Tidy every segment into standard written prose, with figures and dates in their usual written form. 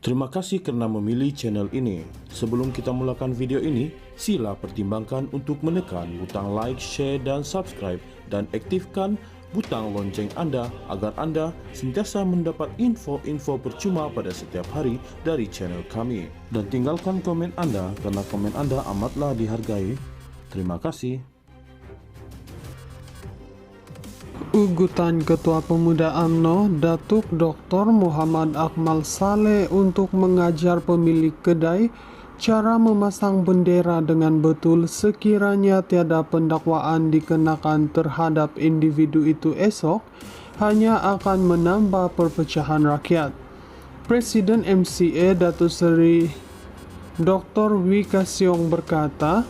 Terima kasih karena memilih channel ini. Sebelum kita mulakan video ini, sila pertimbangkan untuk menekan butang like, share, dan subscribe, dan aktifkan butang lonceng Anda agar Anda sentiasa mendapat info-info percuma pada setiap hari dari channel kami. Dan tinggalkan komen Anda karena komen Anda amatlah dihargai. Terima kasih. Ugutan Ketua Pemuda UMNO Datuk Dr. Muhammad Akmal Saleh untuk mengajar pemilik kedai cara memasang bendera dengan betul sekiranya tiada pendakwaan dikenakan terhadap individu itu esok hanya akan menambah perpecahan rakyat. Presiden MCA Datuk Seri Dr. Wika Siong berkata,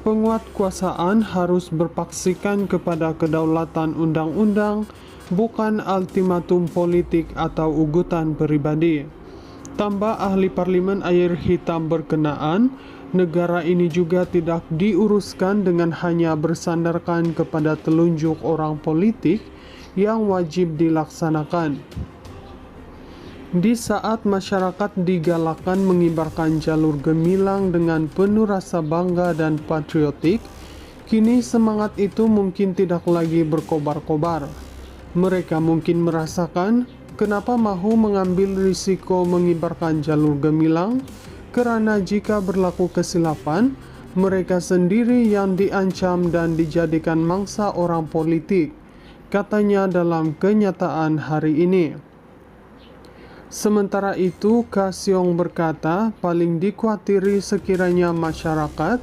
penguatkuasaan harus berpaksikan kepada kedaulatan undang-undang, bukan ultimatum politik atau ugutan peribadi. Tambah ahli Parlimen Air Hitam berkenaan, negara ini juga tidak diuruskan dengan hanya bersandarkan kepada telunjuk orang politik yang wajib dilaksanakan. Di saat masyarakat digalakkan mengibarkan jalur gemilang dengan penuh rasa bangga dan patriotik, kini semangat itu mungkin tidak lagi berkobar-kobar. Mereka mungkin merasakan kenapa mahu mengambil risiko mengibarkan jalur gemilang, kerana jika berlaku kesilapan, mereka sendiri yang diancam dan dijadikan mangsa orang politik, katanya dalam kenyataan hari ini. Sementara itu, Kasiong berkata paling dikhawatiri sekiranya masyarakat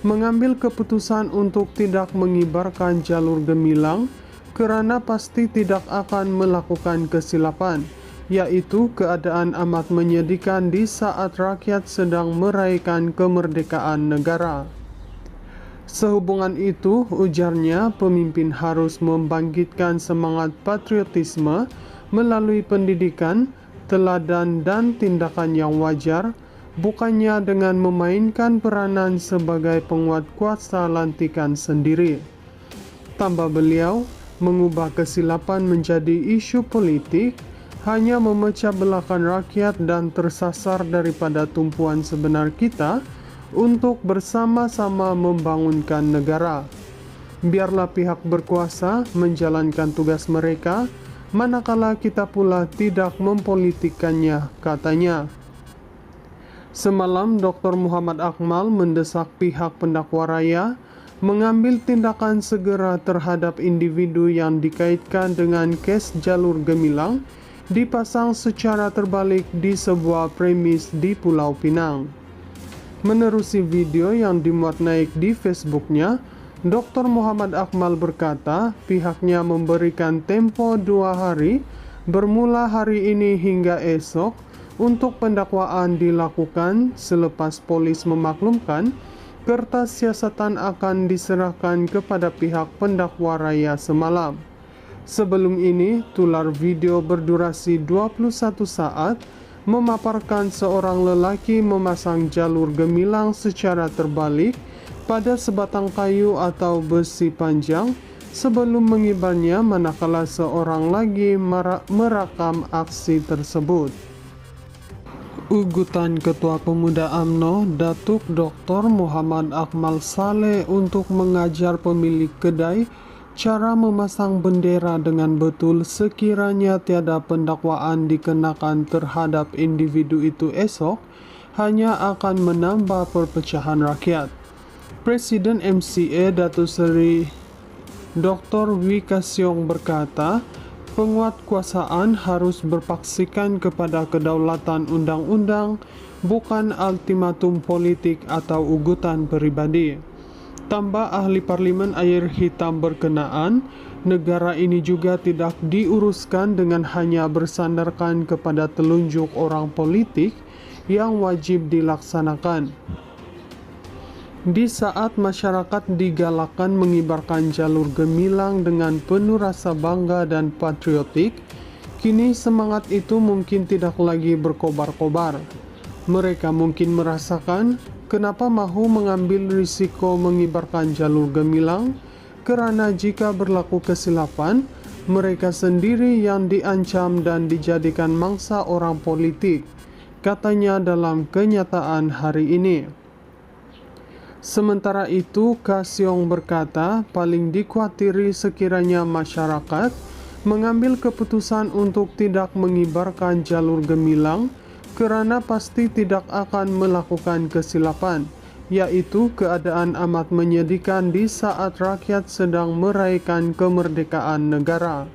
mengambil keputusan untuk tidak mengibarkan jalur gemilang kerana pasti tidak akan melakukan kesilapan, yaitu keadaan amat menyedihkan di saat rakyat sedang meraihkan kemerdekaan negara. Sehubungan itu, ujarnya, pemimpin harus membangkitkan semangat patriotisme melalui pendidikan, teladan dan tindakan yang wajar, bukannya dengan memainkan peranan sebagai penguat kuasa lantikan sendiri. Tambah beliau, mengubah kesilapan menjadi isu politik hanya memecah belahkan rakyat dan tersasar daripada tumpuan sebenar kita untuk bersama-sama membangunkan negara. Biarlah pihak berkuasa menjalankan tugas mereka, manakala kita pula tidak mempolitikkannya, katanya. Semalam, Dr. Muhammad Akmal mendesak pihak pendakwa raya mengambil tindakan segera terhadap individu yang dikaitkan dengan kes jalur gemilang dipasang secara terbalik di sebuah premis di Pulau Pinang. Menerusi video yang dimuat naik di Facebooknya, Dr. Muhammad Akmal berkata pihaknya memberikan tempo 2 hari bermula hari ini hingga esok untuk pendakwaan dilakukan selepas polis memaklumkan kertas siasatan akan diserahkan kepada pihak pendakwa raya semalam. Sebelum ini, tular video berdurasi 21 saat memaparkan seorang lelaki memasang jalur gemilang secara terbalik pada sebatang kayu atau besi panjang sebelum mengibarnya, manakala seorang lagi merakam aksi tersebut. Ugutan Ketua Pemuda UMNO Datuk Dr. Muhammad Akmal Saleh untuk mengajar pemilik kedai cara memasang bendera dengan betul sekiranya tiada pendakwaan dikenakan terhadap individu itu esok hanya akan menambah perpecahan rakyat. Presiden MCA Datuk Seri Dr. Wika Siong berkata, penguatkuasaan harus berpaksikan kepada kedaulatan undang-undang, bukan ultimatum politik atau ugutan peribadi. Tambah ahli Parlimen Air Hitam berkenaan, negara ini juga tidak diuruskan dengan hanya bersandarkan kepada telunjuk orang politik yang wajib dilaksanakan. Di saat masyarakat digalakkan mengibarkan jalur gemilang dengan penuh rasa bangga dan patriotik, kini semangat itu mungkin tidak lagi berkobar-kobar. Mereka mungkin merasakan kenapa mahu mengambil risiko mengibarkan jalur gemilang, kerana jika berlaku kesilapan, mereka sendiri yang diancam dan dijadikan mangsa orang politik, katanya dalam kenyataan hari ini. Sementara itu, Kasyong berkata paling dikhawatiri sekiranya masyarakat mengambil keputusan untuk tidak mengibarkan jalur gemilang kerana pasti tidak akan melakukan kesilapan, yaitu keadaan amat menyedihkan di saat rakyat sedang merayakan kemerdekaan negara.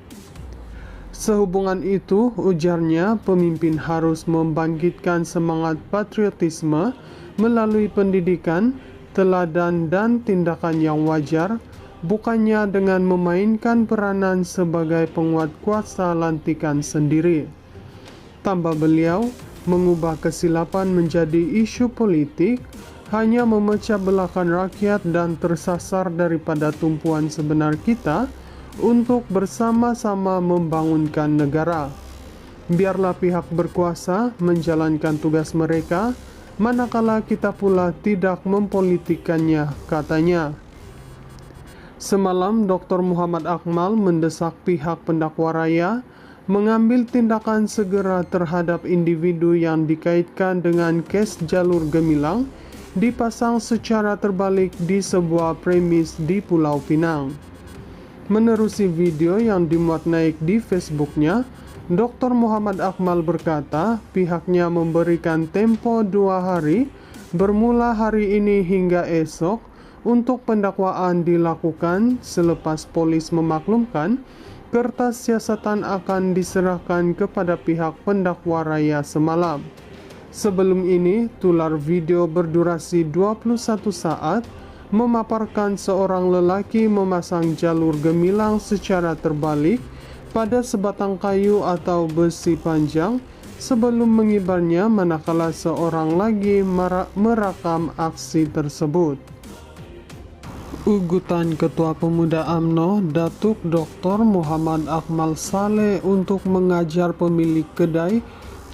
Sehubungan itu, ujarnya, pemimpin harus membangkitkan semangat patriotisme melalui pendidikan, teladan dan tindakan yang wajar, bukannya dengan memainkan peranan sebagai penguat kuasa lantikan sendiri. Tambah beliau, mengubah kesilapan menjadi isu politik hanya memecah belahkan rakyat dan tersasar daripada tumpuan sebenar kita untuk bersama-sama membangunkan negara. Biarlah pihak berkuasa menjalankan tugas mereka, manakala kita pula tidak mempolitikannya, katanya. Semalam, Dr. Muhammad Akmal mendesak pihak pendakwa raya mengambil tindakan segera terhadap individu yang dikaitkan dengan kes jalur gemilang dipasang secara terbalik di sebuah premis di Pulau Pinang. Menerusi video yang dimuat naik di Facebooknya, Dr. Muhammad Akmal berkata pihaknya memberikan tempo 2 hari bermula hari ini hingga esok untuk pendakwaan dilakukan selepas polis memaklumkan kertas siasatan akan diserahkan kepada pihak pendakwa raya semalam. Sebelum ini, tular video berdurasi 21 saat memaparkan seorang lelaki memasang jalur gemilang secara terbalik pada sebatang kayu atau besi panjang sebelum mengibarnya manakala seorang lagi merakam aksi tersebut. Ugutan Ketua Pemuda UMNO Datuk Dr. Muhammad Akmal Saleh untuk mengajar pemilik kedai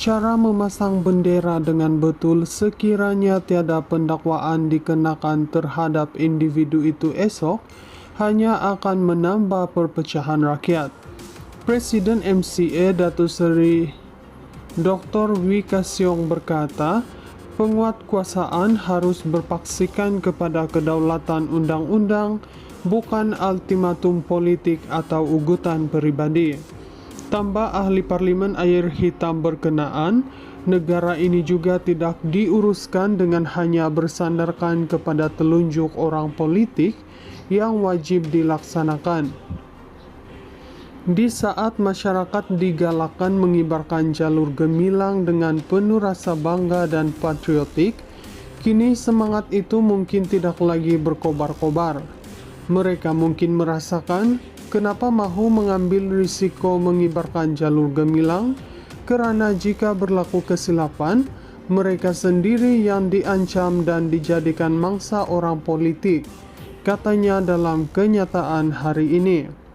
cara memasang bendera dengan betul sekiranya tiada pendakwaan dikenakan terhadap individu itu esok hanya akan menambah perpecahan rakyat. Presiden MCA Datuk Seri Dr. Wee Ka Siong berkata, penguatkuasaan harus berpaksikan kepada kedaulatan undang-undang, bukan ultimatum politik atau ugutan peribadi. Tambah ahli parlimen air hitam berkenaan, negara ini juga tidak diuruskan dengan hanya bersandarkan kepada telunjuk orang politik yang wajib dilaksanakan. Di saat masyarakat digalakkan mengibarkan jalur gemilang dengan penuh rasa bangga dan patriotik, kini semangat itu mungkin tidak lagi berkobar-kobar. Mereka mungkin merasakan kenapa mahu mengambil risiko mengibarkan jalur gemilang, kerana jika berlaku kesilapan, mereka sendiri yang diancam dan dijadikan mangsa orang politik, katanya dalam kenyataan hari ini.